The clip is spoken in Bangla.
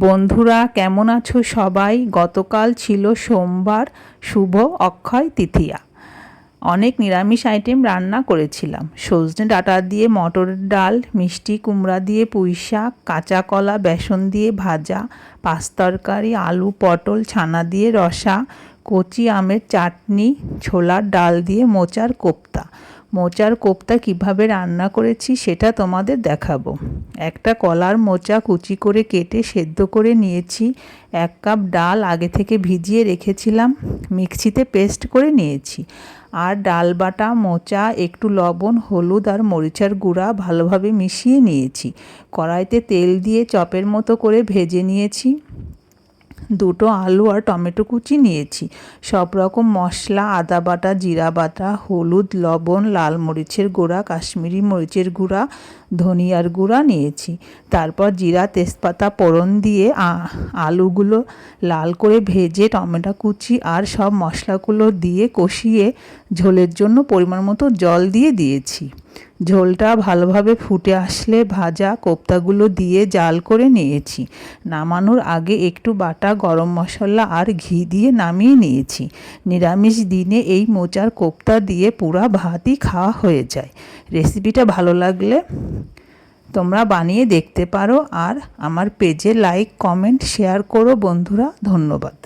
বন্ধুরা কেমন আছো সবাই? গতকাল ছিল সোমবার, শুভ অক্ষয় তৃতীয়া। অনেক নিরামিষ আইটেম রান্না করেছিলাম। সজনে ডাঁটা দিয়ে মটরের ডাল, মিষ্টি কুমড়া দিয়ে পুঁই শাক, কাঁচা কলা বেসন দিয়ে ভাজা, পাঁচ তরকারি, আলু পটল ছানা দিয়ে রসা, কচি আমের চাটনি, ছোলার ডাল দিয়ে মোচার কোপ্তা। মোচার কোপ্তা কিভাবে রান্না করেছি সেটা তোমাদের দেখাবো। একটা কলার মোচা কুচি করে কেটে সেদ্ধ করে নিয়েছি। 1 কাপ ডাল আগে থেকে ভিজিয়ে রেখেছিলাম, মিক্সিতে পেস্ট করে নিয়েছি। আর ডাল বাটা, মোচা, একটু লবণ, হলুদ আর মরিচের গুঁড়া ভালোভাবে মিশিয়ে নিয়েছি। কড়াইতে তেল দিয়ে চপের মতো করে ভেজে নিয়েছি। 2টো আলু আর টমেটো কুচি নিয়েছি। সব রকম মশলা, আদা বাটা, জিরা বাটা, হলুদ, লবণ, লাল মরিচের গুঁড়া, কাশ্মীরি মরিচের গুঁড়া, ধনিয়ার গুঁড়া নিয়েছি। তারপর জিরা তেজপাতা ফোড়ন দিয়ে আলুগুলো লাল করে ভেজে টমেটো কুচি আর সব মশলাগুলো দিয়ে কষিয়ে ঝোলের জন্য পরিমাণ মতো জল দিয়ে দিয়েছি। ঝোলটা ভালোভাবে ফুটে আসলে ভাজা কোপ্তাগুলো দিয়ে জাল করে নিয়েছি। নামানোর আগে একটু বাটা গরম মশলা আর ঘি দিয়ে নামিয়ে নিয়েছি। নিরামিষ দিনে এই মোচার কোপ্তা দিয়ে পুরা ভাতই খাওয়া হয়ে যায়। রেসিপিটা ভালো লাগলে তোমরা বানিয়ে দেখতে পারো আর আমার পেজে লাইক, কমেন্ট, শেয়ার করো বন্ধুরা। ধন্যবাদ।